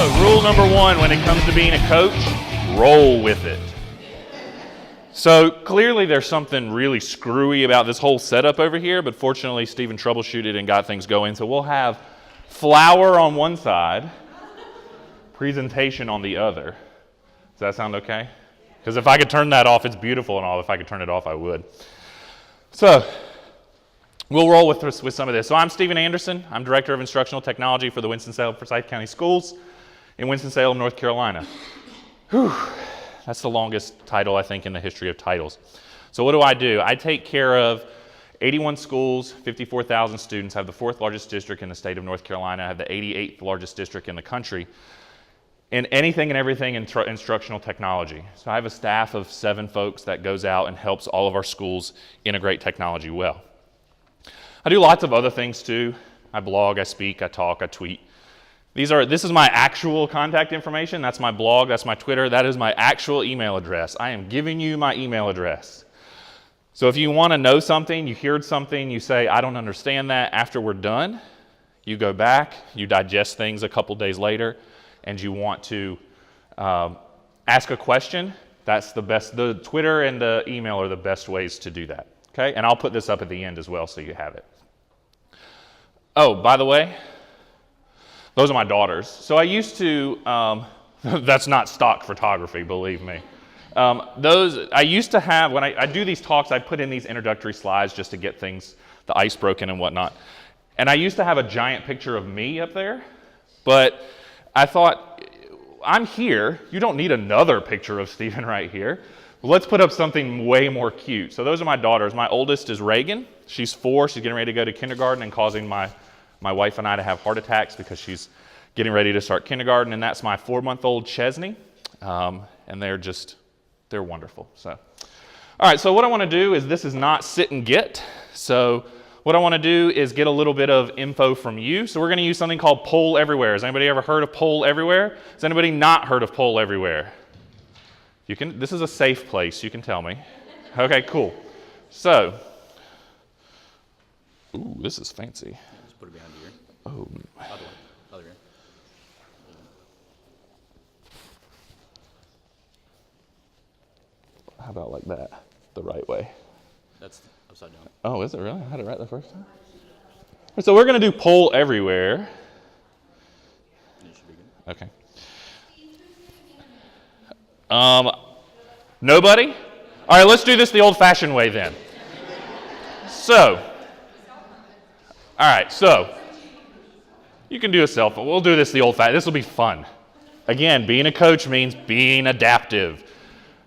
Rule number one when it comes to being a coach, roll with it. So clearly there's something really screwy about this whole setup over here, but fortunately Stephen troubleshooted and got things going. So we'll have flower on one side, presentation on the other. Does that sound okay? Because if I could turn that off, it's beautiful and all. If I could turn it off, I would. So we'll roll with some of this. So I'm Stephen Anderson. I'm Director of Instructional Technology for the Winston-Salem-Forsyth County Schools in Winston-Salem, North Carolina. Whew. That's the longest title, I think, in the history of titles. So what do? I take care of 81 schools, 54,000 students, have the 4th largest district in the state of North Carolina, have the 88th largest district in the country, in anything and everything in instructional technology. So I have a staff of 7 folks that goes out and helps all of our schools integrate technology well. I do lots of other things too. I blog, I speak, I talk, I tweet. This is my actual contact information. That's my blog, that's my Twitter, that is my actual email address. I am giving you my email address. So if you want to know something, you heard something, you say, I don't understand that, after we're done, you go back, you digest things a couple days later, and you want to ask a question, that's the best. The Twitter and the email are the best ways to do that. Okay, and I'll put this up at the end as well so you have it. Oh, by the way, those are my daughters. So I used to, that's not stock photography, believe me. I used to have, when I do these talks, I put in these introductory slides just to get things, the ice broken and whatnot. And I used to have a giant picture of me up there, but I thought, I'm here, you don't need another picture of Stephen right here. Let's put up something way more cute. So those are my daughters. My oldest is Reagan. She's 4, she's getting ready to go to kindergarten and causing my wife and I to have heart attacks because she's getting ready to start kindergarten, and that's my 4-month-old Chesney. And they're wonderful. So, all right, so what I want to do is, this is not sit and get. So what I want to do is get a little bit of info from you. So we're going to use something called Poll Everywhere. Has anybody ever heard of Poll Everywhere? Has anybody not heard of Poll Everywhere? This is a safe place, you can tell me. Okay, cool. So, ooh, this is fancy. Just put it behind your ear. Oh. Other ear. How about like that, the right way? That's upside down. Oh, is it really? I had it right the first time? So we're going to do Poll Everywhere. You should be good. Okay. Nobody? All right, let's do this the old-fashioned way then. So, all right, so you can do a selfie. We'll do this the old-fashioned. This will be fun. Again, being a coach means being adaptive.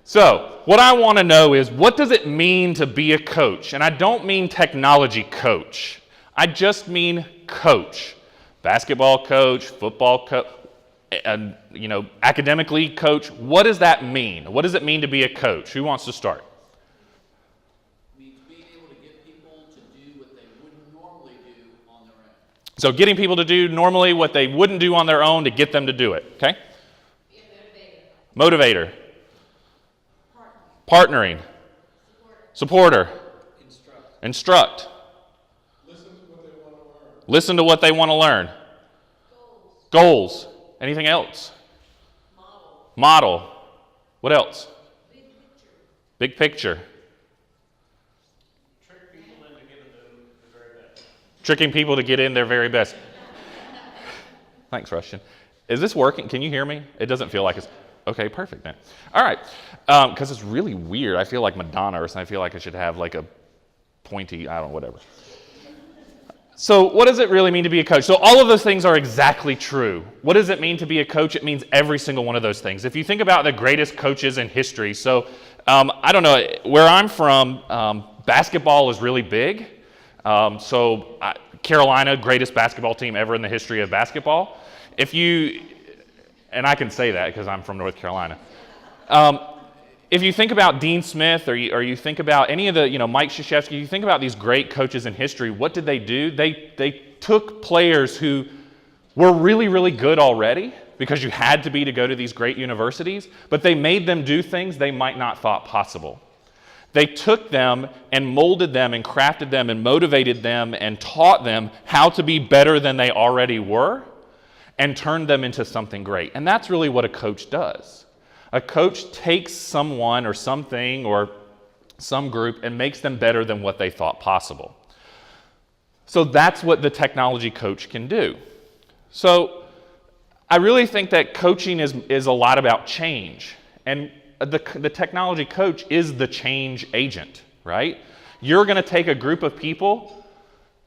So, what I want to know is, what does it mean to be a coach? And I don't mean technology coach. I just mean coach. Basketball coach, football coach, academically coach. What does that mean? What does it mean to be a coach? Who wants to start? It means being able to get people to do what they wouldn't normally do on their own. So getting people to do normally what they wouldn't do on their own to get them to do it, okay? Be a motivator. Motivator. Partnering. Supporter. Instruct. Listen to what they want to learn. Goals. Anything else? Model. What else? Big picture. Tricking people to get in their very best. Thanks, Russian. Is this working? Can you hear me? It doesn't feel like it's... Okay, perfect then. All right, because it's really weird. I feel like Madonna or something. I feel like I should have like a pointy, I don't know, whatever. So what does it really mean to be a coach? So all of those things are exactly true. What does it mean to be a coach? It means every single one of those things. If you think about the greatest coaches in history, so I don't know, where I'm from, basketball is really big. Carolina, greatest basketball team ever in the history of basketball. And I can say that because I'm from North Carolina. If you think about Dean Smith or you think about any of the, Mike Krzyzewski, you think about these great coaches in history, what did they do? They took players who were really, really good already because you had to be to go to these great universities, but they made them do things they might not thought possible. They took them and molded them and crafted them and motivated them and taught them how to be better than they already were. and turn them into something great. And that's really what a coach does. A coach takes someone or something or some group and makes them better than what they thought possible. So that's what the technology coach can do. So I really think that coaching is a lot about change. And the technology coach is the change agent, right? You're going to take a group of people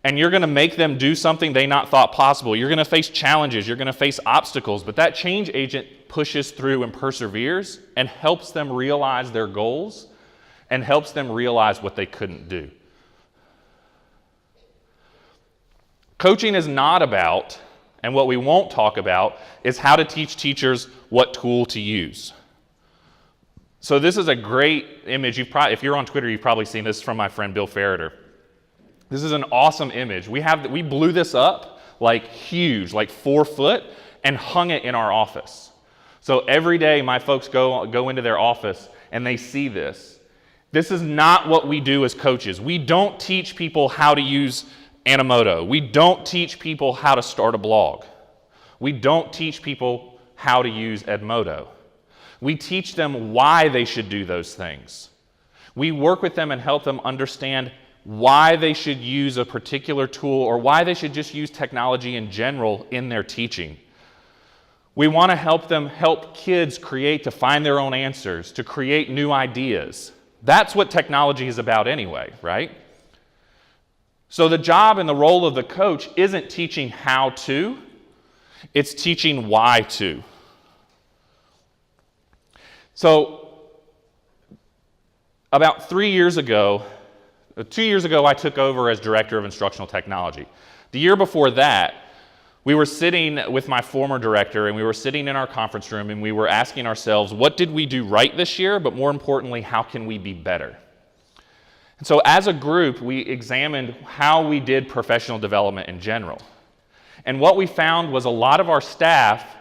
and you're going to make them do something they not thought possible. You're going to face challenges. You're going to face obstacles. But that change agent pushes through and perseveres and helps them realize their goals and helps them realize what they couldn't do. Coaching is not about, and what we won't talk about, is how to teach teachers what tool to use. So this is a great image. If you're on Twitter, you've probably seen this from my friend Bill Ferreter. This is an awesome image. We blew this up like huge, like 4 foot, and hung it in our office. So every day my folks go into their office and they see this. This is not what we do as coaches. We don't teach people how to use Animoto. We don't teach people how to start a blog. We don't teach people how to use Edmodo. We teach them why they should do those things. We work with them and help them understand why they should use a particular tool or why they should just use technology in general in their teaching. We want to help kids to find their own answers, to create new ideas. That's what technology is about anyway, right? So the job and the role of the coach isn't teaching how to, it's teaching why to. So about 2 years ago, I took over as Director of Instructional Technology. The year before that, we were sitting with my former director, and we were sitting in our conference room, and we were asking ourselves, what did we do right this year, but more importantly, how can we be better? And so as a group, we examined how we did professional development in general. And what we found was a lot of our staff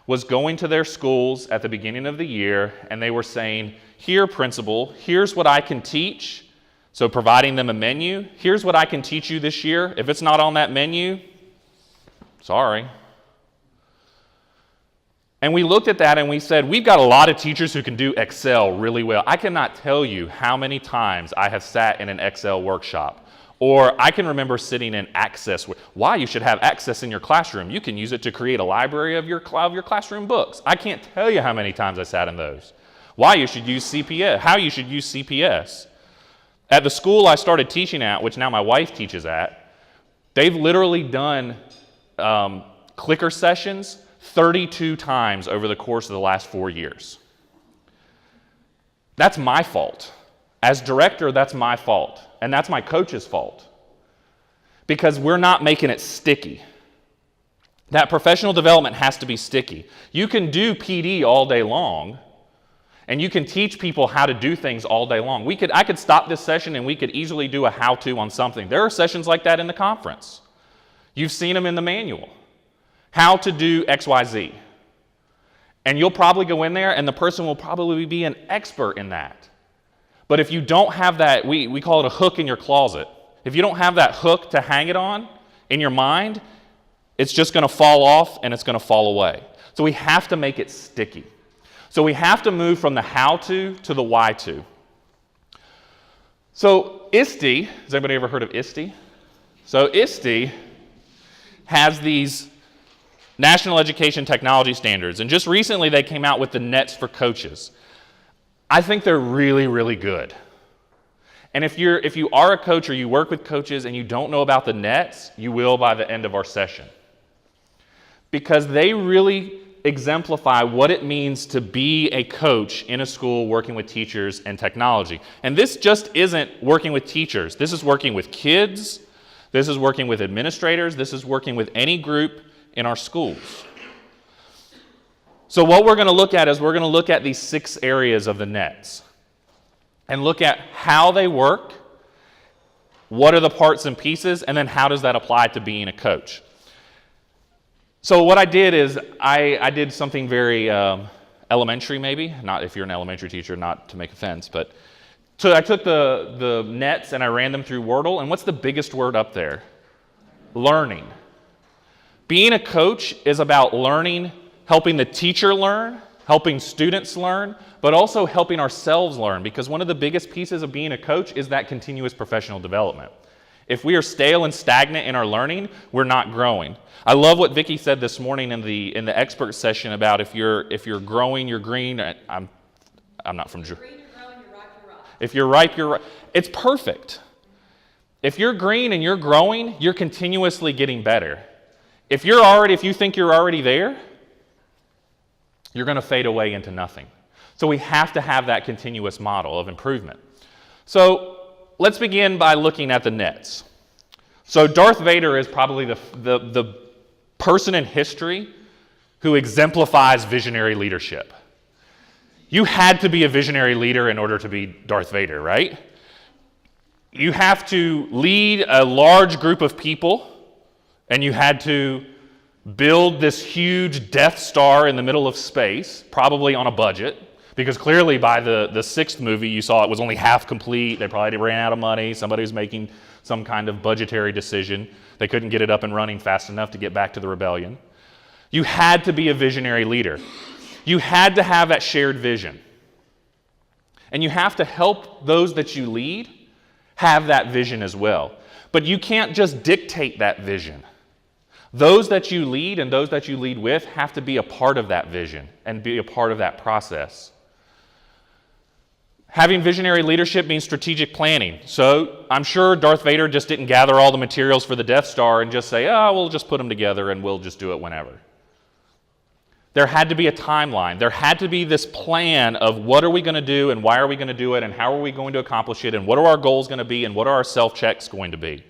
was going to their schools at the beginning of the year, and they were saying, here, principal, here's what I can teach. So providing them a menu, here's what I can teach you this year. If it's not on that menu, sorry. And we looked at that and we said, we've got a lot of teachers who can do Excel really well. I cannot tell you how many times I have sat in an Excel workshop. Or I can remember sitting in Access. Why you should have Access in your classroom. You can use it to create a library of your classroom books. I can't tell you how many times I sat in those. Why you should use CPS, how you should use CPS. At the school I started teaching at, which now my wife teaches at, they've literally done clicker sessions 32 times over the course of the last 4 years. That's my fault. As director, that's my fault. And that's my coach's fault. Because we're not making it sticky. That professional development has to be sticky. You can do PD all day long, and you can teach people how to do things all day long. I could stop this session and we could easily do a how-to on something. There are sessions like that in the conference. You've seen them in the manual. How to do XYZ. And you'll probably go in there and the person will probably be an expert in that. But if you don't have that, we call it a hook in your closet. If you don't have that hook to hang it on in your mind, it's just going to fall off and it's going to fall away. So we have to make it sticky. So we have to move from the how to the why to. So ISTE, has anybody ever heard of ISTE? So ISTE has these National Education Technology Standards, and just recently they came out with the nets for coaches. I think they're really, really good. And if you are a coach or you work with coaches and you don't know about the nets, you will by the end of our session. Because they really exemplify what it means to be a coach in a school working with teachers and technology. And this just isn't working with teachers. This is working with kids. This is working with administrators. This is working with any group in our schools. So what we're going to look at is we're going to look at these 6 areas of the nets and look at how they work, what are the parts and pieces, and then how does that apply to being a coach. So what I did is I did something very elementary maybe, not if you're an elementary teacher, not to make offense, but so I took the nets and I ran them through Wordle, and what's the biggest word up there? Learning. Being a coach is about learning, helping the teacher learn, helping students learn, but also helping ourselves learn, because one of the biggest pieces of being a coach is that continuous professional development. If we are stale and stagnant in our learning, we're not growing. I love what Vicki said this morning in the expert session about if you're growing, you're green. I'm not from Georgia. Green, you're growing, you're ripe, you're right. If you're ripe, you're right. It's perfect. If you're green and you're growing, you're continuously getting better. If you think you're already there, you're going to fade away into nothing. So we have to have that continuous model of improvement. So let's begin by looking at the nets. So Darth Vader is probably the person in history who exemplifies visionary leadership. You had to be a visionary leader in order to be Darth Vader, right? You have to lead a large group of people, and you had to build this huge Death Star in the middle of space, probably on a budget, because clearly by the sixth movie you saw it was only half complete. They probably ran out of money. Somebody was making some kind of budgetary decision. They couldn't get it up and running fast enough to get back to the rebellion. You had to be a visionary leader. You had to have that shared vision. And you have to help those that you lead have that vision as well. But you can't just dictate that vision. Those that you lead and those that you lead with have to be a part of that vision and be a part of that process. Having visionary leadership means strategic planning. So I'm sure Darth Vader just didn't gather all the materials for the Death Star and just say, oh, we'll just put them together and we'll just do it whenever. There had to be a timeline. There had to be this plan of what are we going to do and why are we going to do it and how are we going to accomplish it and what are our goals going to be and what are our self-checks going to be.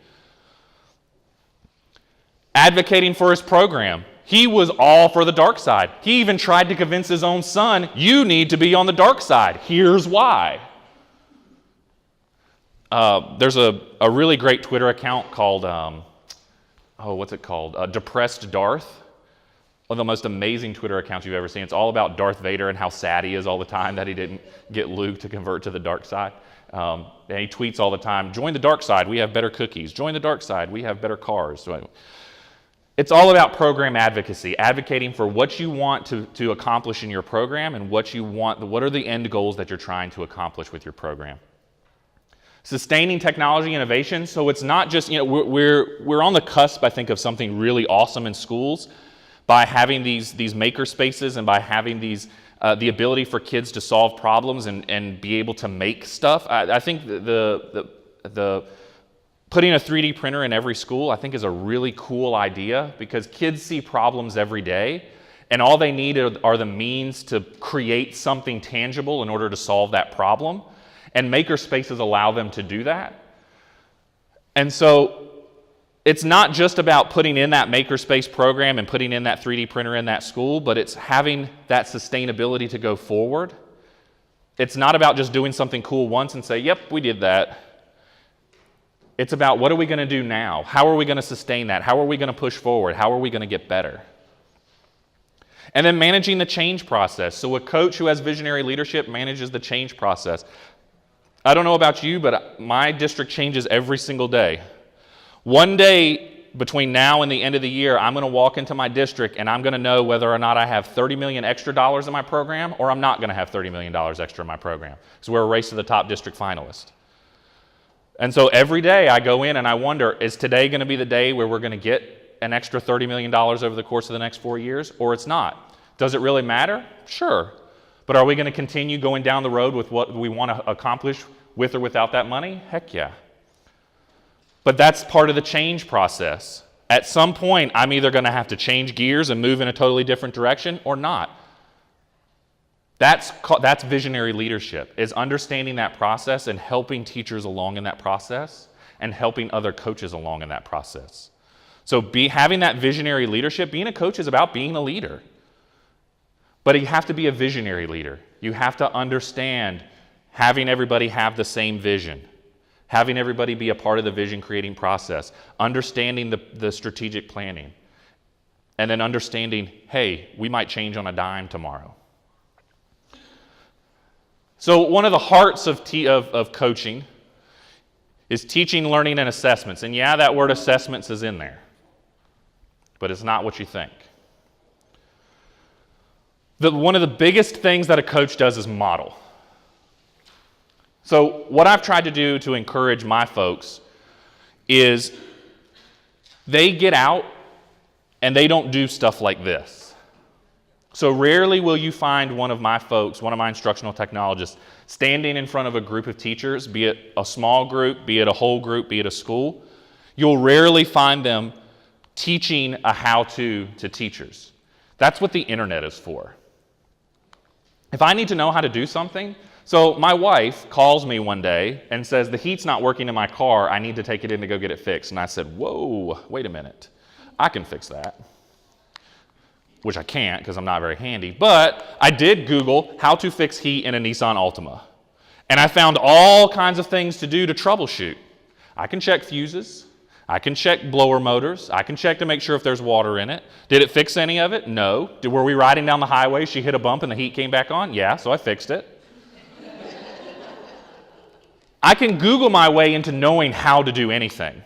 Advocating for his program. He was all for the dark side. He even tried to convince his own son, you need to be on the dark side. Here's why. There's a really great Twitter account called, what's it called? Depressed Darth. One of the most amazing Twitter accounts you've ever seen. It's all about Darth Vader and how sad he is all the time that he didn't get Luke to convert to the dark side. And he tweets all the time, join the dark side, we have better cookies. Join the dark side, we have better cars. So it's all about program advocacy, advocating for what you want to accomplish in your program and what are the end goals that you're trying to accomplish with your program. Sustaining technology innovation, so it's not just, we're on the cusp, I think, of something really awesome in schools by having these maker spaces and by having the ability for kids to solve problems and be able to make stuff. I think the putting a 3D printer in every school, I think, is a really cool idea because kids see problems every day, and all they need are the means to create something tangible in order to solve that problem, and maker spaces allow them to do that. And so it's not just about putting in that makerspace program and putting in that 3D printer in that school, but it's having that sustainability to go forward. It's not about just doing something cool once and say, yep, we did that. It's about what are we going to do now? How are we going to sustain that? How are we going to push forward? How are we going to get better? And then managing the change process. So a coach who has visionary leadership manages the change process. I don't know about you, but my district changes every single day. One day between now and the end of the year, I'm going to walk into my district and I'm going to know whether or not I have $30 million extra in my program or I'm not going to have $30 million extra in my program. So we're a race to the top district finalist. And so every day I go in and I wonder, is today going to be the day where we're going to get an extra $30 million over the course of the next 4 years, or it's not? Does it really matter? Sure. But are we going to continue going down the road with what we want to accomplish with or without that money? Heck yeah. But that's part of the change process. At some point, I'm either going to have to change gears and move in a totally different direction or not. That's visionary leadership, is understanding that process and helping teachers along in that process and helping other coaches along in that process. So having that visionary leadership, being a coach is about being a leader. But you have to be a visionary leader. You have to understand having everybody have the same vision, having everybody be a part of the vision creating process, understanding the strategic planning, and then understanding, hey, we might change on a dime tomorrow. So one of the hearts of coaching is teaching, learning, and assessments. And yeah, that word assessments is in there. but it's not what you think. One of the biggest things that a coach does is model. So what I've tried to do to encourage my folks is they get out and they don't do stuff like this. So rarely will you find one of my folks, one of my instructional technologists, standing in front of a group of teachers, be it a small group, be it a whole group, be it a school. You'll rarely find them teaching a how-to to teachers. That's what the internet is for. If I need to know how to do something, so my wife calls me one day and says, the heat's not working in my car, I need to take it in to go get it fixed. And I said, whoa, wait a minute, I can fix that. Which I can't because I'm not very handy, but I did Google how to fix heat in a Nissan Altima. And I found all kinds of things to do to troubleshoot. I can check fuses, I can check blower motors, I can check to make sure if there's water in it. Did it fix any of it? No. Were we riding down the highway, she hit a bump and the heat came back on? Yeah, so I fixed it. I can Google my way into knowing how to do anything.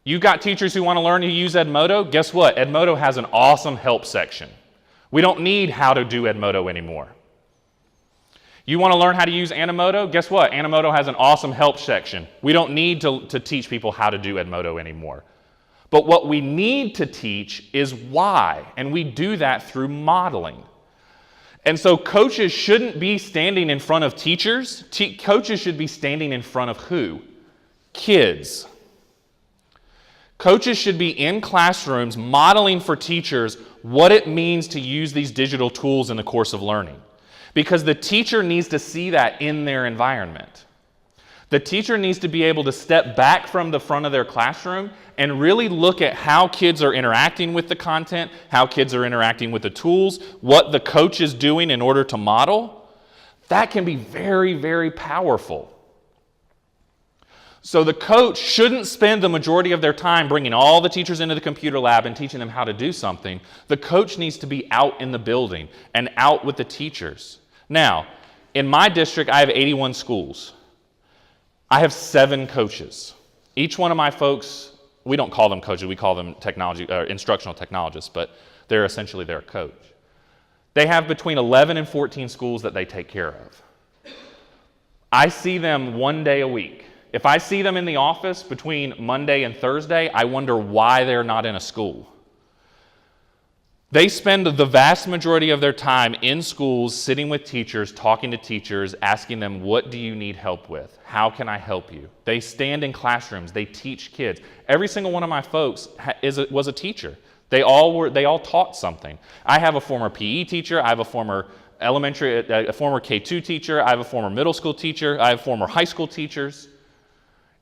You got teachers who want to learn to use Edmodo? Guess what? Edmodo has an awesome help section. We don't need how to do Edmodo anymore. You want to learn how to use Animoto? Guess what? Animoto has an awesome help section. We don't need to teach people how to do Edmodo anymore. But what we need to teach is why, and we do that through modeling. And so coaches shouldn't be standing in front of teachers. Coaches should be standing in front of who? Kids. Coaches should be in classrooms modeling for teachers what it means to use these digital tools in the course of learning. Because the teacher needs to see that in their environment. The teacher needs to be able to step back from the front of their classroom and really look at how kids are interacting with the content, how kids are interacting with the tools, what the coach is doing in order to model. That can be very, very powerful. So the coach shouldn't spend the majority of their time bringing all the teachers into the computer lab and teaching them how to do something. The coach needs to be out in the building and out with the teachers. Now, in my district, I have 81 schools. I have 7 coaches. Each one of my folks, we don't call them coaches, we call them instructional technologists, but they're essentially their coach. They have between 11 and 14 schools that they take care of. I see them 1 day a week. If I see them in the office between Monday and Thursday, I wonder why they're not in a school. They spend the vast majority of their time in schools, sitting with teachers, talking to teachers, asking them, what do you need help with? How can I help you? They stand in classrooms. They teach kids. Every single one of my folks was a teacher. They all taught something. I have a former PE teacher. I have a former K-2 teacher. I have a former middle school teacher. I have former high school teachers.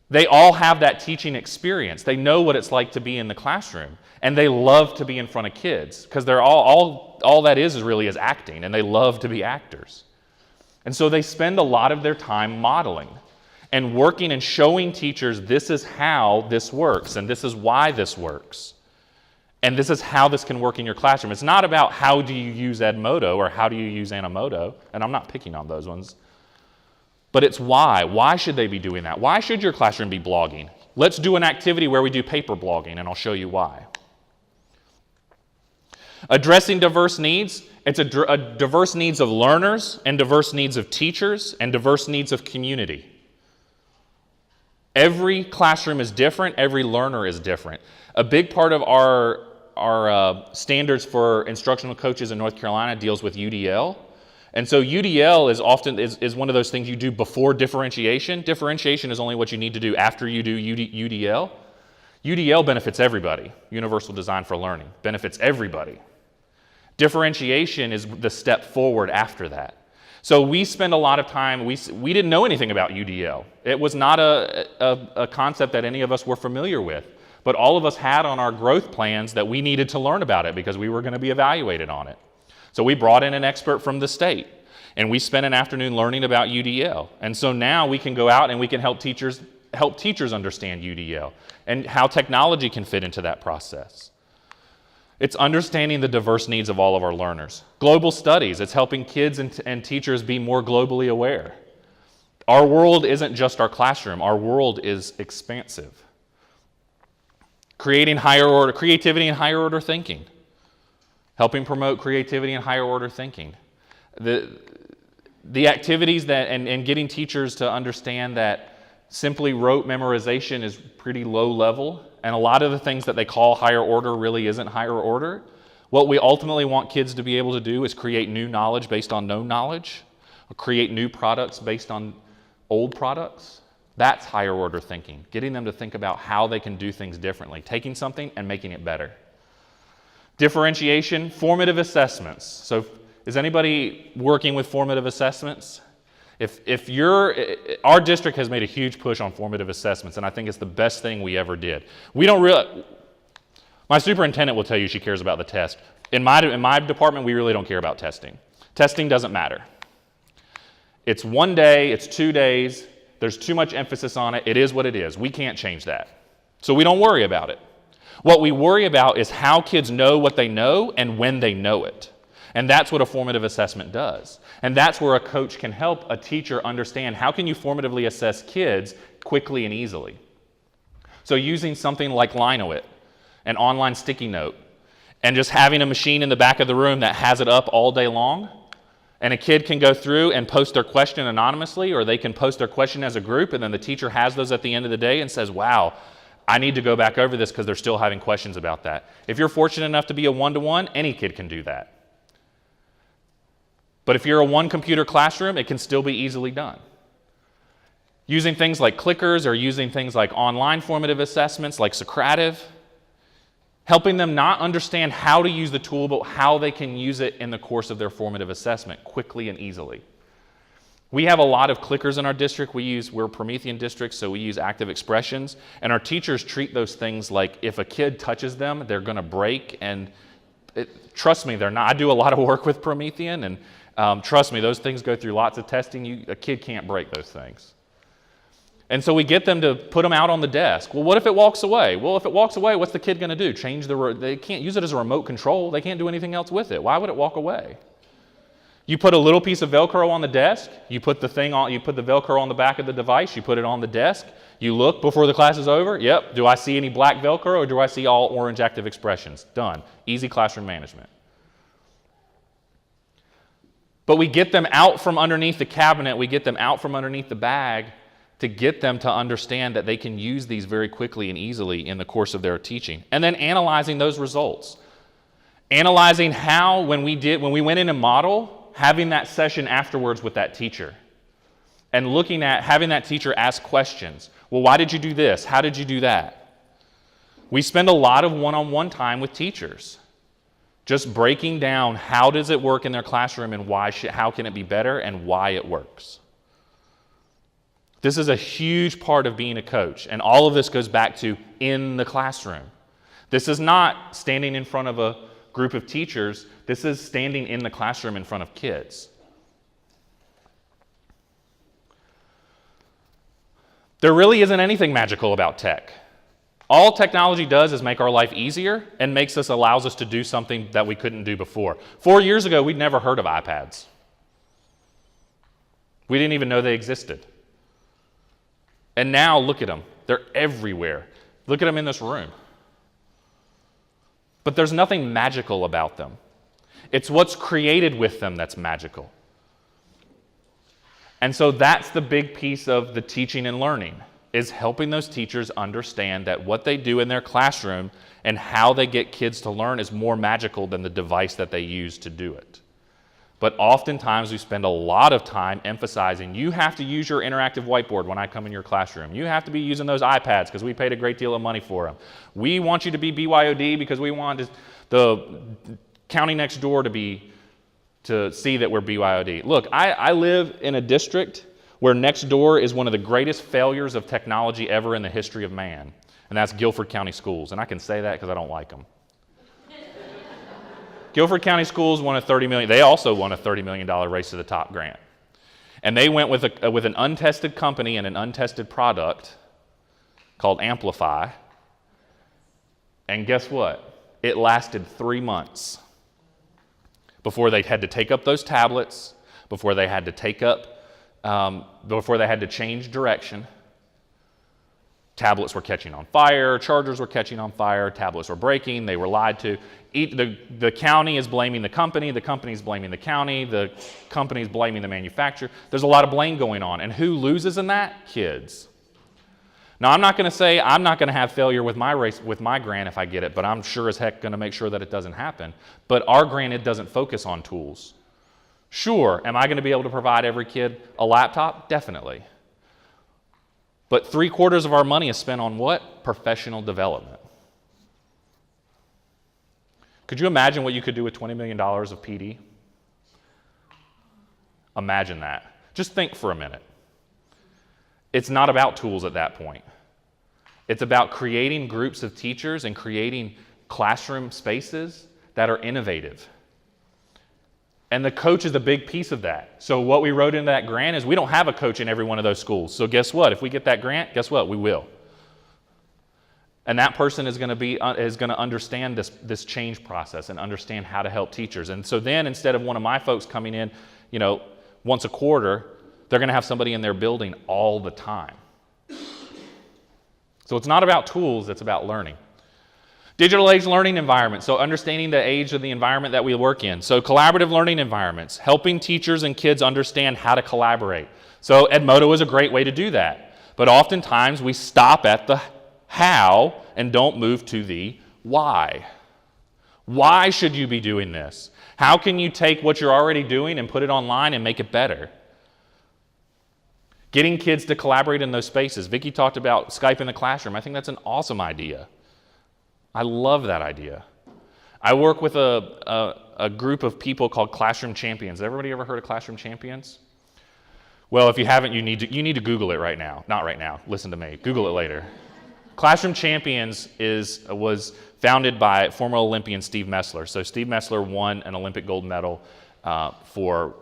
They all have that teaching experience. They know what it's like to be in the classroom. And they love to be in front of kids because they're all that is really is acting, and they love to be actors. And so they spend a lot of their time modeling and working and showing teachers this is how this works and this is why this works. And this is how this can work in your classroom. It's not about how do you use Edmodo or how do you use Animoto, and I'm not picking on those ones. But it's why. Why should they be doing that? Why should your classroom be blogging? Let's do an activity where we do paper blogging, and I'll show you why. Addressing diverse needs, it's a diverse needs of learners and diverse needs of teachers and diverse needs of community. Every classroom is different, every learner is different. A big part of our standards for instructional coaches in North Carolina deals with UDL. And so UDL is one of those things you do before differentiation. Differentiation is only what you need to do after you do UDL. UDL benefits everybody. Universal Design for Learning benefits everybody. Differentiation is the step forward after that. So we spend a lot of time, we didn't know anything about UDL. It was not a concept that any of us were familiar with, but all of us had on our growth plans that we needed to learn about it because we were going to be evaluated on it. So we brought in an expert from the state, and we spent an afternoon learning about UDL. And so now we can go out and we can help teachers understand UDL and how technology can fit into that process. It's understanding the diverse needs of all of our learners. Global studies, it's helping kids and teachers be more globally aware. Our world isn't just our classroom. Our world is expansive. Creating higher order, creativity and higher order thinking. Helping promote creativity and higher order thinking. The activities that, and getting teachers to understand that simply rote memorization is pretty low level, and a lot of the things that they call higher order really isn't higher order. What we ultimately want kids to be able to do is create new knowledge based on known knowledge, or create new products based on old products. That's higher order thinking, getting them to think about how they can do things differently, taking something and making it better. Differentiation, formative assessments. So is anybody working with formative assessments? Our district has made a huge push on formative assessments, and I think it's the best thing we ever did. My superintendent will tell you she cares about the test. In my department, we really don't care about testing. Testing doesn't matter. It's 1 day, it's 2 days, there's too much emphasis on it, it is what it is. We can't change that. So we don't worry about it. What we worry about is how kids know what they know and when they know it. And that's what a formative assessment does. And that's where a coach can help a teacher understand how can you formatively assess kids quickly and easily. So using something like Linoit, an online sticky note, and just having a machine in the back of the room that has it up all day long, and a kid can go through and post their question anonymously, or they can post their question as a group, and then the teacher has those at the end of the day and says, wow, I need to go back over this because they're still having questions about that. If you're fortunate enough to be a one-to-one, any kid can do that. But if you're a one-computer classroom, it can still be easily done. Using things like clickers or using things like online formative assessments like Socrative, helping them not understand how to use the tool, but how they can use it in the course of their formative assessment quickly and easily. We have a lot of clickers in our district. We're a Promethean district, so we use active expressions, and our teachers treat those things like if a kid touches them, they're going to break, and trust me, they're not. I do a lot of work with Promethean, and trust me, those things go through lots of testing. A kid can't break those things. And so we get them to put them out on the desk. Well, what if it walks away? Well, if it walks away, what's the kid going to do? They can't use it as a remote control. They can't do anything else with it. Why would it walk away? You put a little piece of Velcro on the desk. You put the Velcro on the back of the device. You put it on the desk. You look before the class is over. Yep. Do I see any black Velcro or do I see all orange active expressions? Done. Easy classroom management. But we get them out from underneath the cabinet. We get them out from underneath the bag to get them to understand that they can use these very quickly and easily in the course of their teaching. And then analyzing those results. Analyzing how, when we went in a model, having that session afterwards with that teacher. And looking at having that teacher ask questions. Well, why did you do this? How did you do that? We spend a lot of one-on-one time with teachers. Just breaking down how does it work in their classroom and how can it be better and why it works. This is a huge part of being a coach, and all of this goes back to in the classroom. This is not standing in front of a group of teachers. This is standing in the classroom in front of kids. There really isn't anything magical about tech. All technology does is make our life easier and allows us to do something that we couldn't do before. 4 years ago, we'd never heard of iPads. We didn't even know they existed. And now, look at them. They're everywhere. Look at them in this room. But there's nothing magical about them. It's what's created with them that's magical. And so that's the big piece of the teaching and learning, is helping those teachers understand that what they do in their classroom and how they get kids to learn is more magical than the device that they use to do it. But oftentimes we spend a lot of time emphasizing you have to use your interactive whiteboard when I come in your classroom. You have to be using those iPads because we paid a great deal of money for them. We want you to be BYOD because we want the county next door to see that we're BYOD. Look, I live in a district where next door is one of the greatest failures of technology ever in the history of man, and that's Guilford County Schools. And I can say that because I don't like them. Guilford County Schools won $30 million. They also won a $30 million Race to the Top grant. And they went with an untested company and an untested product called Amplify. And guess what? It lasted 3 months before they had to take up those tablets, before they had to change direction. Tablets were catching on fire, chargers were catching on fire, tablets were breaking, they were lied to. The county is blaming the company is blaming the county is blaming the manufacturer. There's a lot of blame going on. And who loses in that? Kids. Now, I'm not going to say I'm not going to have failure with my grant if I get it, but I'm sure as heck going to make sure that it doesn't happen. But our grant, it doesn't focus on tools. Sure, am I going to be able to provide every kid a laptop? Definitely. But 3/4 of our money is spent on what? Professional development. Could you imagine what you could do with $20 million of PD? Imagine that. Just think for a minute. It's not about tools at that point. It's about creating groups of teachers and creating classroom spaces that are innovative. And the coach is a big piece of that. So what we wrote into that grant is we don't have a coach in every one of those schools. So guess what? If we get that grant, guess what? We will. And that person is going to understand this change process and understand how to help teachers. And so then instead of one of my folks coming in, once a quarter, they're going to have somebody in their building all the time. So it's not about tools, it's about learning. Digital age learning environment, so understanding the age of the environment that we work in. So collaborative learning environments, helping teachers and kids understand how to collaborate. So Edmodo is a great way to do that. But oftentimes we stop at the how and don't move to the why. Why should you be doing this? How can you take what you're already doing and put it online and make it better? Getting kids to collaborate in those spaces. Vicki talked about Skype in the classroom. I think that's an awesome idea. I love that idea. I work with a group of people called Classroom Champions. Everybody ever heard of Classroom Champions? Well, if you haven't, you need to Google it right now. Not right now. Listen to me. Google it later. Classroom Champions was founded by former Olympian Steve Messler. So Steve Messler won an Olympic gold medal for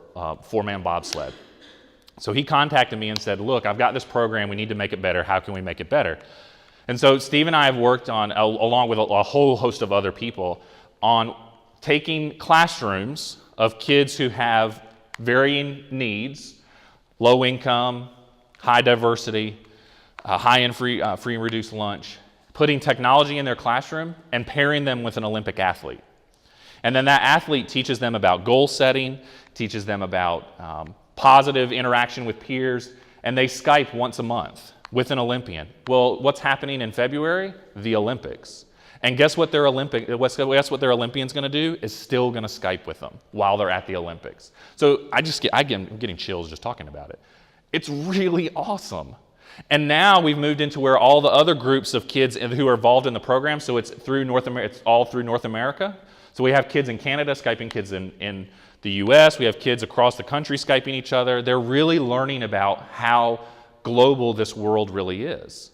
four-man bobsled. So he contacted me and said, look, I've got this program. We need to make it better. How can we make it better? And so Steve and I have worked on, along with a whole host of other people, on taking classrooms of kids who have varying needs, low income, high diversity, high-end free and reduced lunch, putting technology in their classroom and pairing them with an Olympic athlete. And then that athlete teaches them about goal setting, teaches them about positive interaction with peers, and they Skype once a month with an Olympian. Well, what's happening in February? The Olympics. And guess what their Olympian's going to do? Is still going to Skype with them while they're at the Olympics. So I'm getting chills just talking about it. It's really awesome. And now we've moved into where all the other groups of kids who are involved in the program, so it's all through North America. So we have kids in Canada Skyping kids in the US. We have kids across the country Skyping each other. They're really learning about how global this world really is.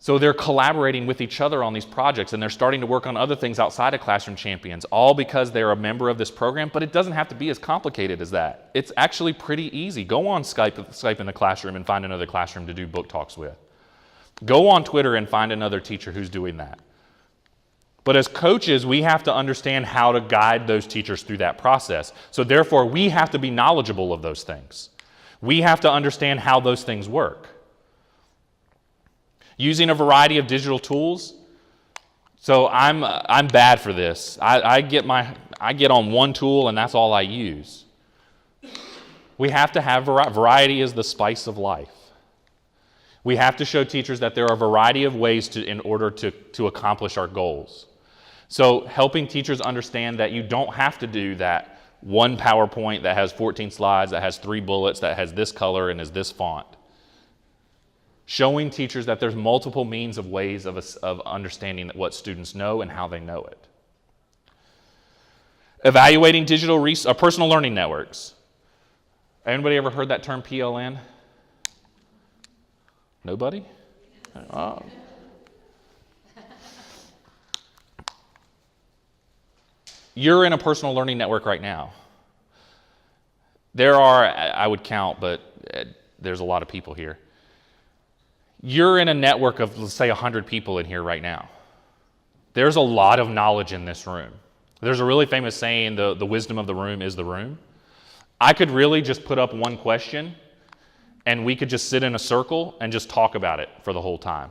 So they're collaborating with each other on these projects, and they're starting to work on other things outside of Classroom Champions, all because they're a member of this program. But it doesn't have to be as complicated as that. It's actually pretty easy. Go on Skype in the classroom and find another classroom to do book talks with. Go on Twitter and find another teacher who's doing that. But as coaches, we have to understand how to guide those teachers through that process. So therefore, we have to be knowledgeable of those things. We have to understand how those things work. Using a variety of digital tools. So I'm bad for this. I get on one tool and that's all I use. We have to have variety is the spice of life. We have to show teachers that there are a variety of ways in order to accomplish our goals. So helping teachers understand that you don't have to do that one PowerPoint that has 14 slides, that has 3 bullets, that has this color and is this font. Showing teachers that there's multiple means of ways of understanding what students know and how they know it. Evaluating digital personal learning networks. Anybody ever heard that term PLN? Nobody? Oh. You're in a personal learning network right now. There are, I would count, but there's a lot of people here. You're in a network of, let's say, 100 people in here right now. There's a lot of knowledge in this room. There's a really famous saying, the wisdom of the room is the room. I could really just put up one question and we could just sit in a circle and just talk about it for the whole time.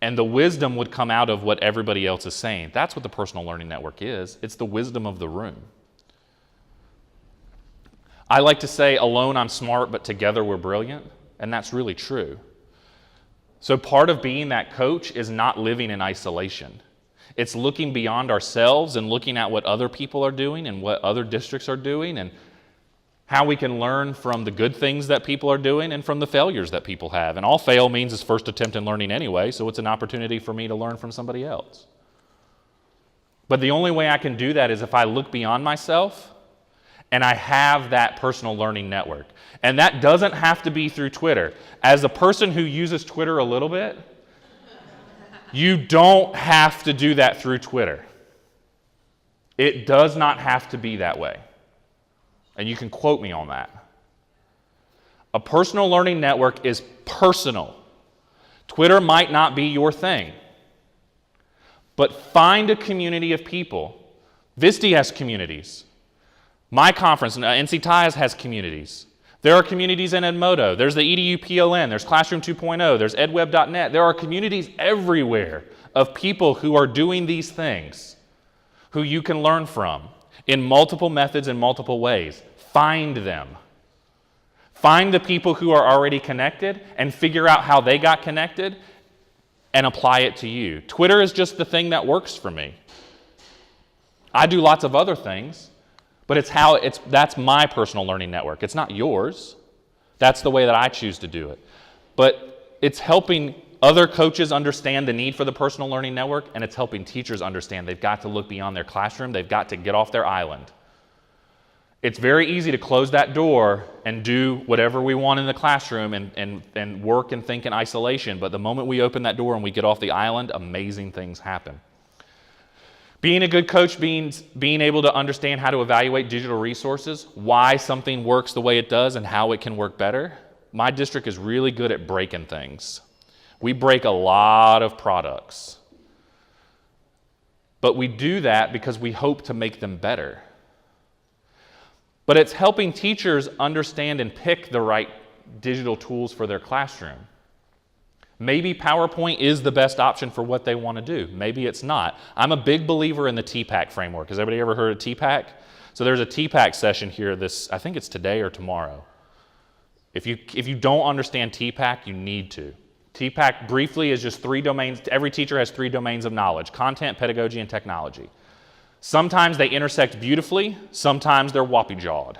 And the wisdom would come out of what everybody else is saying. That's what the personal learning network is. It's the wisdom of the room. I like to say, alone I'm smart, but together we're brilliant. And that's really true. So part of being that coach is not living in isolation. It's looking beyond ourselves and looking at what other people are doing and what other districts are doing and how we can learn from the good things that people are doing and from the failures that people have. And all fail means is first attempt in learning anyway, so it's an opportunity for me to learn from somebody else. But the only way I can do that is if I look beyond myself and I have that personal learning network. And that doesn't have to be through Twitter. As a person who uses Twitter a little bit, you don't have to do that through Twitter. It does not have to be that way. And you can quote me on that. A personal learning network is personal. Twitter might not be your thing. But find a community of people. VSTE has communities. My conference, NC TIAS, has communities. There are communities in Edmodo. There's the EDU PLN. There's Classroom 2.0. There's edweb.net. There are communities everywhere of people who are doing these things, who you can learn from in multiple methods and multiple ways. Find them. Find the people who are already connected and figure out how they got connected and apply it to you. Twitter is just the thing that works for me. I do lots of other things, but that's my personal learning network. It's not yours. That's the way that I choose to do it. But it's helping other coaches understand the need for the personal learning network, and it's helping teachers understand they've got to look beyond their classroom. They've got to get off their island. It's very easy to close that door and do whatever we want in the classroom and work and think in isolation, but the moment we open that door and we get off the island, amazing things happen. Being a good coach means being able to understand how to evaluate digital resources, why something works the way it does and how it can work better. My district is really good at breaking things. We break a lot of products. But we do that because we hope to make them better. But it's helping teachers understand and pick the right digital tools for their classroom. Maybe PowerPoint is the best option for what they want to do. Maybe it's not. I'm a big believer in the TPAC framework. Has everybody ever heard of TPAC? So there's a TPAC session here I think it's today or tomorrow. If you don't understand TPAC, you need to. TPAC briefly is just 3 domains. Every teacher has 3 domains of knowledge: content, pedagogy, and technology. Sometimes they intersect beautifully, sometimes they're whoppy-jawed.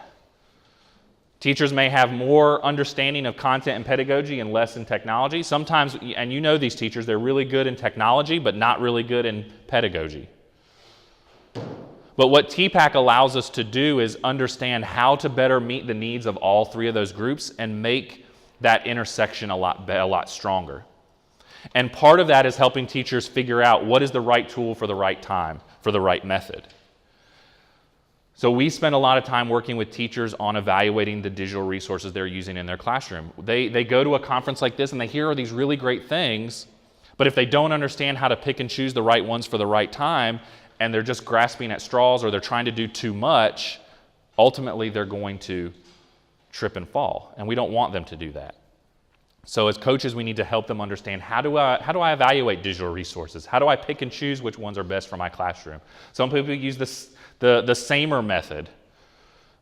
Teachers may have more understanding of content and pedagogy and less in technology. Sometimes, and you know these teachers, they're really good in technology, but not really good in pedagogy. But what TPAC allows us to do is understand how to better meet the needs of all 3 of those groups and make that intersection a lot stronger. And part of that is helping teachers figure out what is the right tool for the right time, for the right method. So we spend a lot of time working with teachers on evaluating the digital resources they're using in their classroom. They go to a conference like this and they hear all these really great things, but if they don't understand how to pick and choose the right ones for the right time, and they're just grasping at straws or they're trying to do too much, ultimately they're going to trip and fall, and we don't want them to do that. So as coaches, we need to help them understand, how do I evaluate digital resources? How do I pick and choose which ones are best for my classroom? Some people use the SAMR method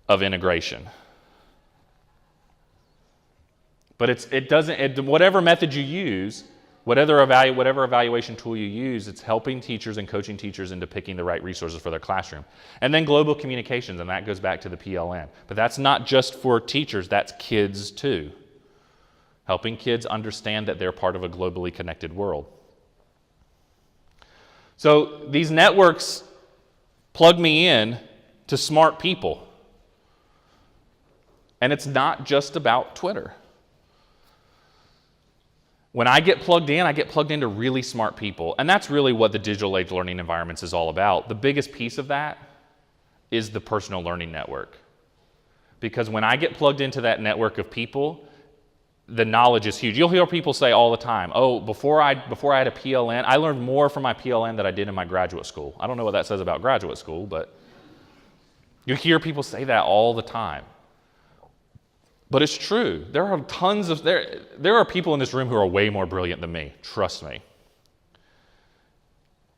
of integration. But whatever method you use, whatever evaluation tool you use, it's helping teachers and coaching teachers into picking the right resources for their classroom. And then global communications, and that goes back to the PLN. But that's not just for teachers, that's kids too. Helping kids understand that they're part of a globally connected world. So these networks plug me in to smart people. And it's not just about Twitter. When I get plugged in, I get plugged into really smart people. And that's really what the digital age learning environments is all about. The biggest piece of that is the personal learning network. Because when I get plugged into that network of people, the knowledge is huge. You'll hear people say all the time, oh, before I had a PLN, I learned more from my PLN than I did in my graduate school. I don't know what that says about graduate school, but you hear people say that all the time. But it's true. There are tons of, there are people in this room who are way more brilliant than me. Trust me.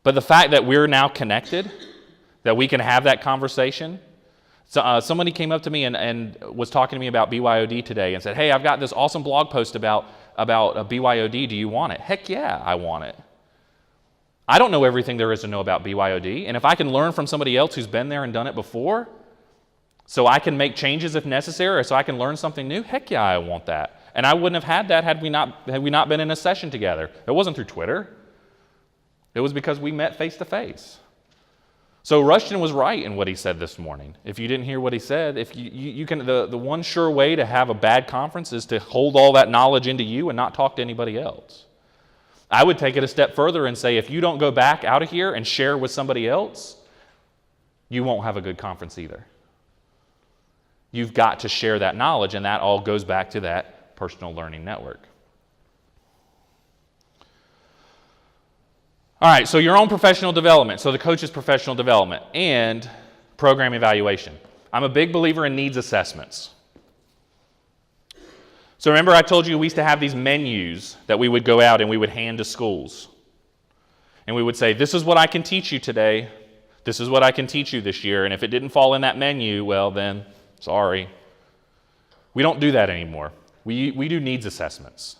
But the fact that we're now connected, that we can have that conversation. So, somebody came up to me and was talking to me about BYOD today and said, hey, I've got this awesome blog post about BYOD. Do you want it? Heck yeah, I want it. I don't know everything there is to know about BYOD. And if I can learn from somebody else who's been there and done it before, so I can make changes if necessary, or so I can learn something new, heck yeah, I want that. And I wouldn't have had that had we not been in a session together. It wasn't through Twitter. It was because we met face to face. So Rushton was right in what he said this morning. If you didn't hear what he said, if you can, the one sure way to have a bad conference is to hold all that knowledge into you and not talk to anybody else. I would take it a step further and say, if you don't go back out of here and share with somebody else, you won't have a good conference either. You've got to share that knowledge, and that all goes back to that personal learning network. All right, so your own professional development, so the coach's professional development, and program evaluation. I'm a big believer in needs assessments. So remember I told you we used to have these menus that we would go out and we would hand to schools. And we would say, this is what I can teach you today. This is what I can teach you this year. And if it didn't fall in that menu, well then, sorry. We don't do that anymore. We do needs assessments.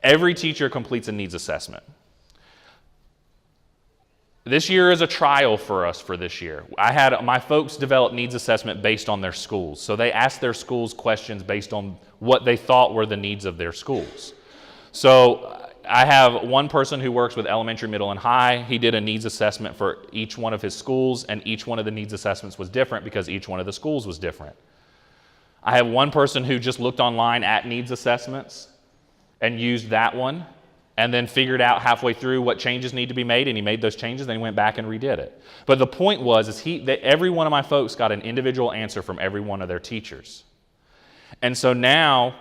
Every teacher completes a needs assessment. This year is a trial for us for this year. I had my folks develop needs assessment based on their schools. So they asked their schools questions based on what they thought were the needs of their schools. So I have one person who works with elementary, middle, and high. He did a needs assessment for each one of his schools, and each one of the needs assessments was different because each one of the schools was different. I have one person who just looked online at needs assessments and used that one, and then figured out halfway through what changes need to be made, and he made those changes, then he went back and redid it. But the point was that every one of my folks got an individual answer from every one of their teachers. And so now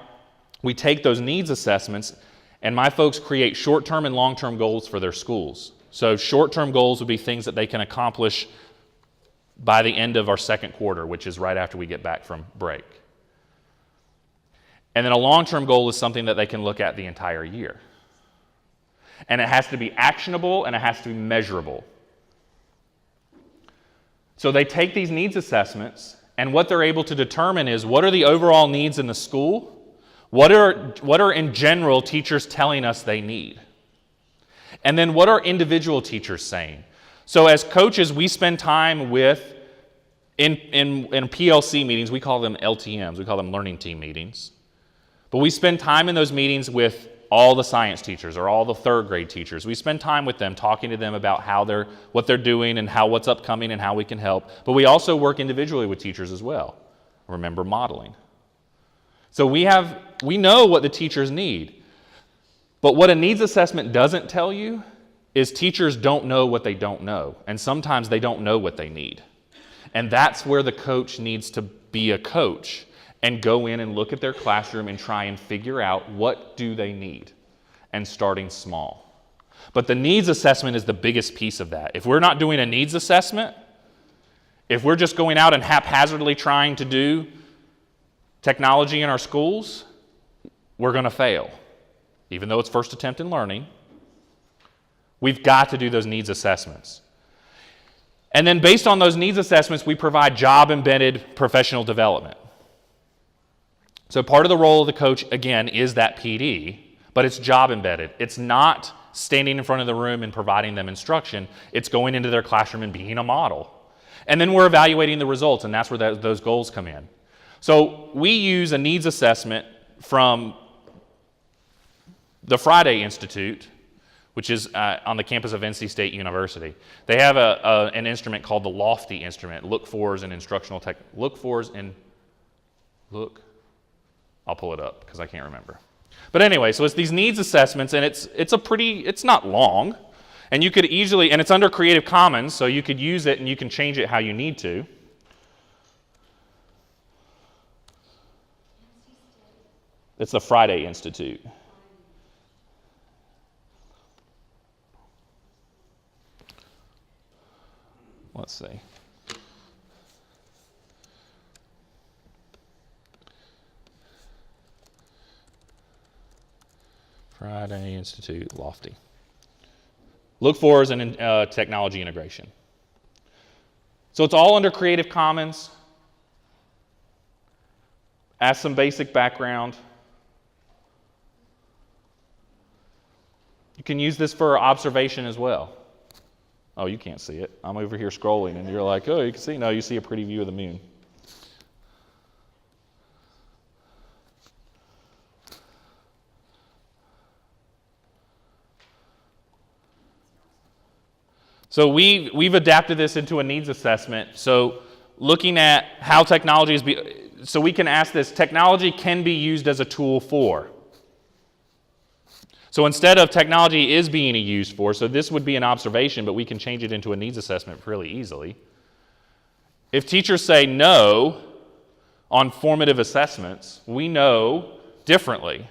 we take those needs assessments, and my folks create short-term and long-term goals for their schools. So short-term goals would be things that they can accomplish by the end of our second quarter, which is right after we get back from break. And then a long-term goal is something that they can look at the entire year. And it has to be actionable, and it has to be measurable. So they take these needs assessments, and what they're able to determine is what are the overall needs in the school? What are in general teachers telling us they need? And then what are individual teachers saying? So as coaches, we spend time with, in PLC meetings, we call them LTMs, we call them learning team meetings. But we spend time in those meetings with all the science teachers or all the third grade teachers. We spend time with them, talking to them about what they're doing and what's upcoming and how we can help. But we also work individually with teachers as well. Remember modeling. So we know what the teachers need. But what a needs assessment doesn't tell you is teachers don't know what they don't know. And sometimes they don't know what they need. And that's where the coach needs to be a coach and go in and look at their classroom and try and figure out what do they need, and starting small. But the needs assessment is the biggest piece of that. If we're not doing a needs assessment, if we're just going out and haphazardly trying to do technology in our schools, we're going to fail. Even though it's first attempt in learning, we've got to do those needs assessments. And then based on those needs assessments, we provide job-embedded professional development. So part of the role of the coach, again, is that PD, but it's job embedded. It's not standing in front of the room and providing them instruction. It's going into their classroom and being a model. And then we're evaluating the results, and that's where those goals come in. So we use a needs assessment from the Friday Institute, which is on the campus of NC State University. They have an instrument called the Lofty instrument. Look-fors and instructional tech. I'll pull it up because I can't remember. But anyway, so it's these needs assessments, and it's not long, and you could easily, and it's under Creative Commons, so you could use it and you can change it how you need to. It's the Friday Institute. Let's see. Friday Institute, Lofty. Look for is an technology integration. So it's all under Creative Commons. Ask some basic background. You can use this for observation as well. Oh, you can't see it. I'm over here scrolling, and you're like, oh, you can see? No, you see a pretty view of the moon. So we've adapted this into a needs assessment. So looking at how technology is so we can ask this, technology can be used as a tool for. So instead of technology is being used for, so this would be an observation, but we can change it into a needs assessment really easily. If teachers say no on formative assessments, we know differently.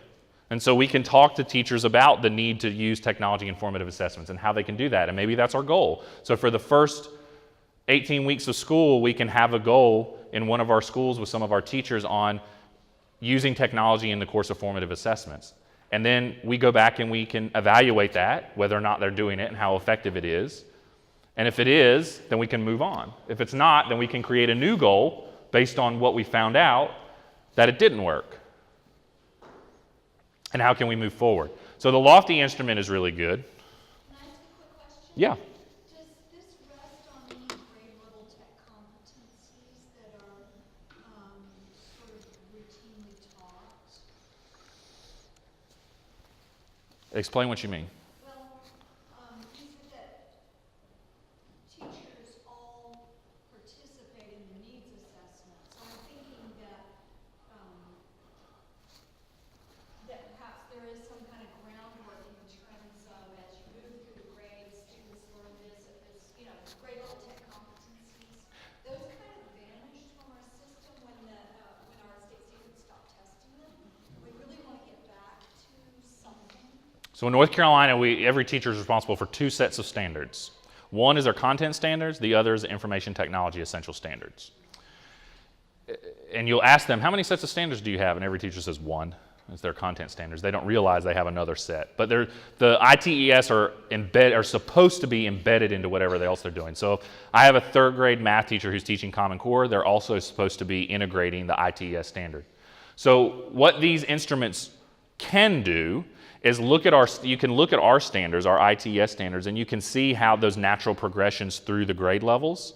And so we can talk to teachers about the need to use technology in formative assessments and how they can do that. And maybe that's our goal. So for the first 18 weeks of school, we can have a goal in one of our schools with some of our teachers on using technology in the course of formative assessments. And then we go back and we can evaluate that, whether or not they're doing it and how effective it is. And if it is, then we can move on. If it's not, then we can create a new goal based on what we found out that it didn't work. And how can we move forward? So the Lofty instrument is really good. Can I ask a quick question? Yeah. Does this rest on any grade level tech competencies that are sort of routinely taught? Explain what you mean. Well, you said that teachers all participate in the needs assessment. So I'm thinking that that perhaps there is some kind of groundwork in terms of as you move through the grades, students learn this at this, grade level tech competencies. Those kind of vanished from our system when our state students stopped testing them. We really want to get back to something. So in North Carolina, every teacher is responsible for two sets of standards. One is our content standards, the other is information technology essential standards. And you'll ask them, how many sets of standards do you have? And every teacher says one. It's their content standards. They don't realize they have another set. But the ITES are supposed to be embedded into whatever else they're doing. So if I have a third grade math teacher who's teaching Common Core, they're also supposed to be integrating the ITES standard. So what these instruments can do is you can look at our standards, our ITES standards, and you can see how those natural progressions through the grade levels.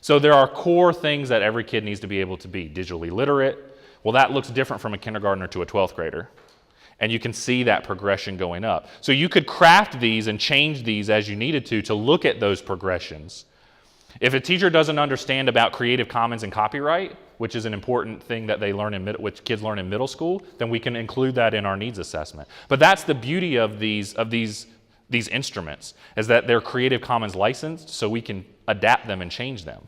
So there are core things that every kid needs to be able to be. Digitally literate. Well, that looks different from a kindergartner to a 12th grader. And you can see that progression going up. So you could craft these and change these as you needed to look at those progressions. If a teacher doesn't understand about Creative Commons and copyright, which is an important thing that they learn which kids learn in middle school, then we can include that in our needs assessment. But that's the beauty of these instruments, is that they're Creative Commons licensed, so we can adapt them and change them.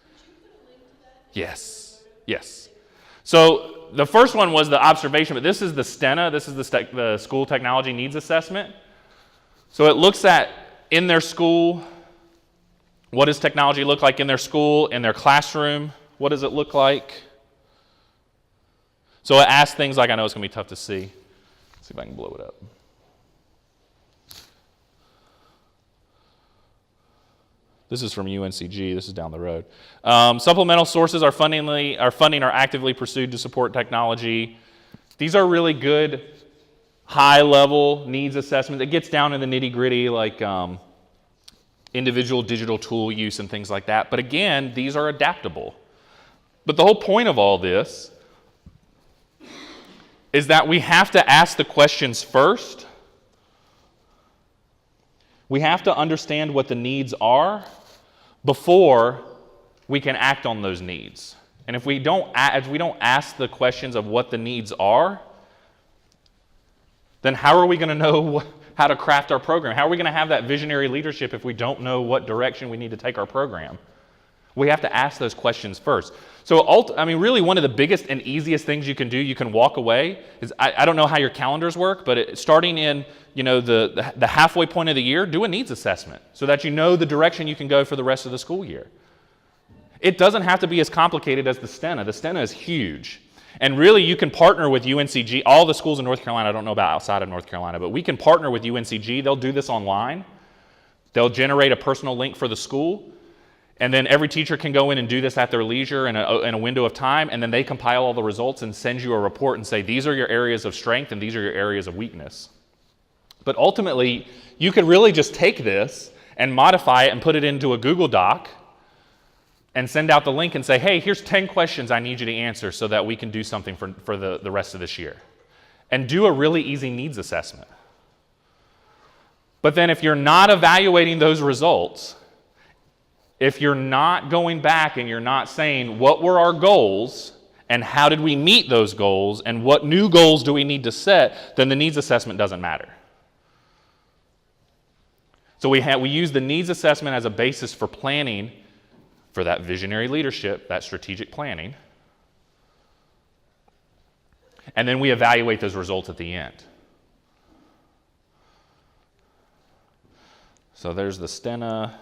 Could you put a link to that? Yes. So the first one was the observation, but this is the STENA. This is the School Technology Needs Assessment. So it looks at, in their school, what does technology look like in their school, in their classroom? What does it look like? So it asks things like, I know it's going to be tough to see. Let's see if I can blow it up. This is from UNCG. This is down the road. Supplemental sources are funding are actively pursued to support technology. These are really good high-level needs assessments. It gets down in the nitty-gritty, like individual digital tool use and things like that. But again, these are adaptable. But the whole point of all this is that we have to ask the questions first. We have to understand what the needs are before we can act on those needs. And if we don't ask the questions of what the needs are, then how are we going to know how to craft our program? How are we going to have that visionary leadership if we don't know what direction we need to take our program? We have to ask those questions first. So, really one of the biggest and easiest things you can do, you can walk away, is I don't know how your calendars work, but starting in the halfway point of the year, do a needs assessment so that you know the direction you can go for the rest of the school year. It doesn't have to be as complicated as the STENA. The STENA is huge. And really, you can partner with UNCG. All the schools in North Carolina, I don't know about outside of North Carolina, but we can partner with UNCG. They'll do this online. They'll generate a personal link for the school, and then every teacher can go in and do this at their leisure in a window of time, and then they compile all the results and send you a report and say, these are your areas of strength and these are your areas of weakness. But ultimately, you could really just take this and modify it and put it into a Google Doc and send out the link and say, hey, here's 10 questions I need you to answer so that we can do something for the rest of this year. And do a really easy needs assessment. But then if you're not evaluating those results, if you're not going back and you're not saying what were our goals and how did we meet those goals and what new goals do we need to set, then the needs assessment doesn't matter. So we use the needs assessment as a basis for planning for that visionary leadership, that strategic planning. And then we evaluate those results at the end. So there's the Stena.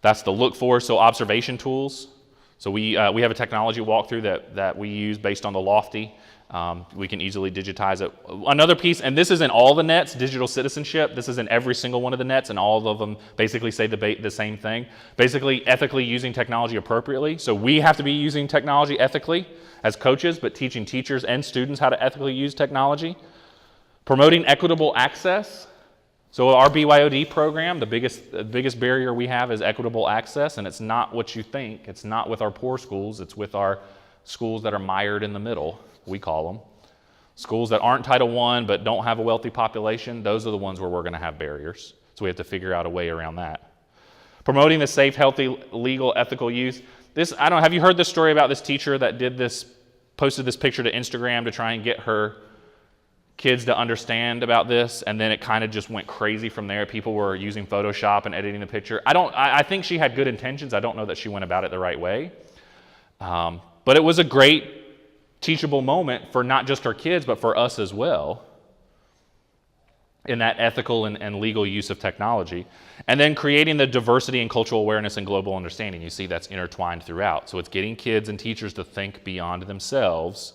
That's the look for, so observation tools. So we have a technology walkthrough that we use based on the Lofty. We can easily digitize it. Another piece, and this is in all the nets, digital citizenship. This is in every single one of the nets, and all of them basically say the same thing. Basically, ethically using technology appropriately. So we have to be using technology ethically as coaches, but teaching teachers and students how to ethically use technology. Promoting equitable access. So our BYOD program, the biggest barrier we have is equitable access, and it's not what you think. It's not with our poor schools. It's with our schools that are mired in the middle, we call them. Schools that aren't Title I but don't have a wealthy population, those are the ones where we're going to have barriers. So we have to figure out a way around that. Promoting the safe, healthy, legal, ethical use. Have you heard this story about this teacher that posted this picture to Instagram to try and get her kids to understand about this, and then it kind of just went crazy from there. People were using Photoshop and editing the picture. I think she had good intentions. I don't know that she went about it the right way. But it was a great teachable moment for not just our kids, but for us as well, in that ethical and legal use of technology. And then creating the diversity and cultural awareness and global understanding. You see that's intertwined throughout. So it's getting kids and teachers to think beyond themselves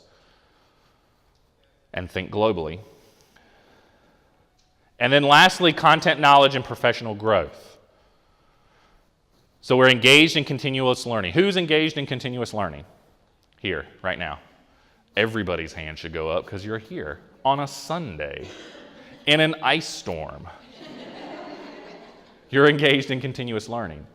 and think globally. And then lastly, content knowledge and professional growth. So we're engaged in continuous learning. Who's engaged in continuous learning here, right now? Everybody's hand should go up because you're here on a Sunday in an ice storm. You're engaged in continuous learning.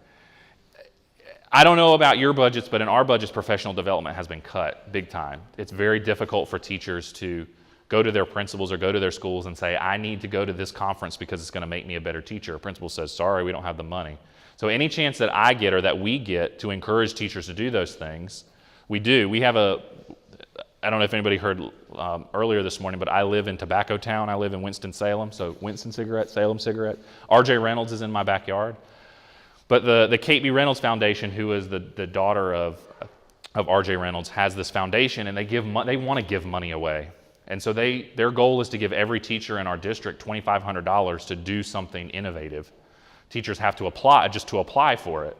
I don't know about your budgets, but in our budgets, professional development has been cut big time. It's very difficult for teachers to go to their principals or go to their schools and say, I need to go to this conference because it's going to make me a better teacher. A principal says, sorry, we don't have the money. So any chance that I get or that we get to encourage teachers to do those things, we do. We have I don't know if anybody heard earlier this morning, but I live in Tobacco Town. I live in Winston-Salem, so Winston cigarette, Salem cigarette. R.J. Reynolds is in my backyard. But the Kate B. Reynolds Foundation, who is the daughter of R.J. Reynolds, has this foundation, and they want to give money away. And so their goal is to give every teacher in our district $2,500 to do something innovative. Teachers have to apply for it.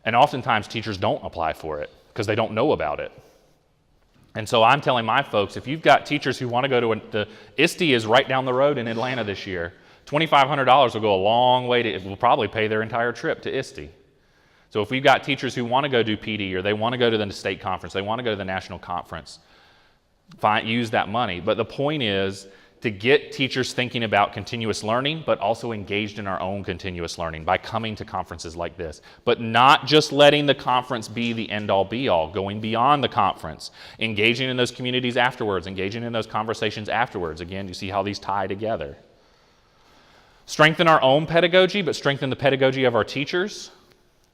And oftentimes teachers don't apply for it because they don't know about it. And so I'm telling my folks, if you've got teachers who want to go to the ISTE is right down the road in Atlanta this year, $2,500 will go a long way it will probably pay their entire trip to ISTE. So if we've got teachers who want to go do PD or they want to go to the state conference, they want to go to the national conference, use that money. But the point is to get teachers thinking about continuous learning, but also engaged in our own continuous learning by coming to conferences like this. But not just letting the conference be the end-all be-all, going beyond the conference, engaging in those communities afterwards, engaging in those conversations afterwards. Again, you see how these tie together. Strengthen our own pedagogy, but strengthen the pedagogy of our teachers.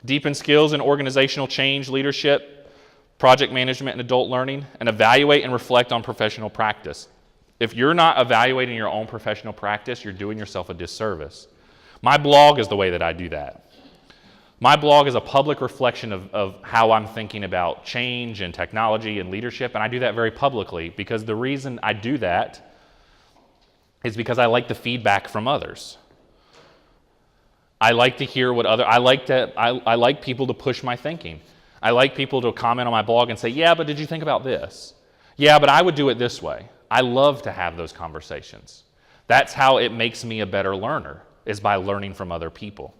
Deepen skills in organizational change, leadership, project management, and adult learning, and evaluate and reflect on professional practice. If you're not evaluating your own professional practice, you're doing yourself a disservice. My blog is the way that I do that. My blog is a public reflection of how I'm thinking about change and technology and leadership, and I do that very publicly because the reason I do that is because I like the feedback from others. I like to hear I like people to push my thinking. I like people to comment on my blog and say, yeah, but did you think about this? Yeah, but I would do it this way. I love to have those conversations. That's how it makes me a better learner, is by learning from other people.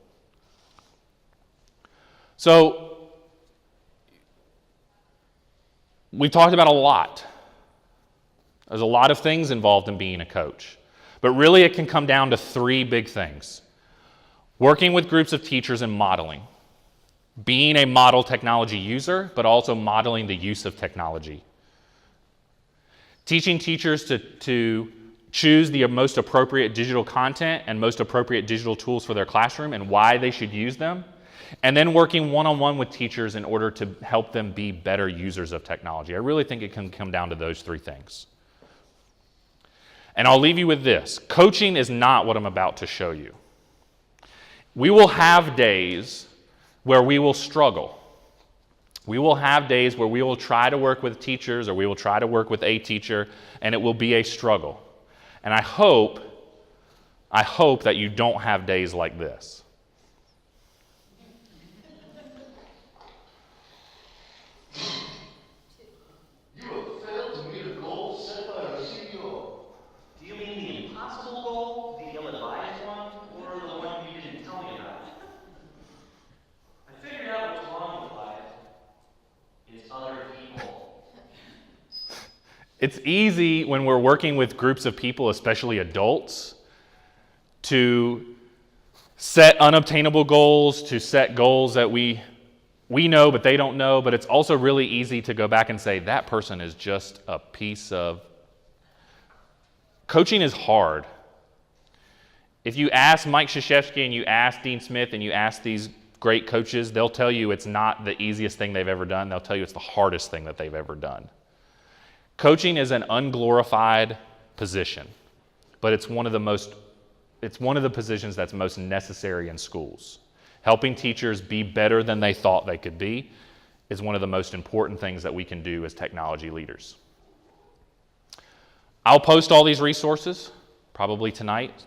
So, we talked about a lot. There's a lot of things involved in being a coach. But really it can come down to three big things. Working with groups of teachers and modeling. Being a model technology user, but also modeling the use of technology. Teaching teachers to choose the most appropriate digital content and most appropriate digital tools for their classroom and why they should use them. And then working one-on-one with teachers in order to help them be better users of technology. I really think it can come down to those three things. And I'll leave you with this. Coaching is not what I'm about to show you. We will have days where we will struggle. We will have days where we will try to work with teachers or we will try to work with a teacher, and it will be a struggle. And I hope that you don't have days like this. You have failed to meet a goal set by our CEO. Do you mean the impossible goal, the ill-advised one, or the one you didn't tell me about? I figured out what's wrong with life. It's other people. It's easy when we're working with groups of people, especially adults, to set unobtainable goals, to set goals that we know but they don't know, but it's also really easy to go back and say, that person is just a piece of... Coaching is hard. If you ask Mike Krzyzewski and you ask Dean Smith and you ask these great coaches, they'll tell you it's not the easiest thing they've ever done. They'll tell you it's the hardest thing that they've ever done. Coaching is an unglorified position, but it's one of the positions that's most necessary in schools. Helping teachers be better than they thought they could be is one of the most important things that we can do as technology leaders. I'll post all these resources, probably tonight.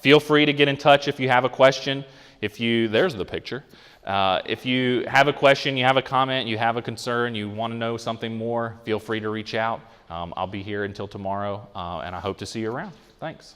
Feel free to get in touch if you have a question. There's the picture. If you have a question, you have a comment, you have a concern, you want to know something more, feel free to reach out. I'll be here until tomorrow, and I hope to see you around. Thanks.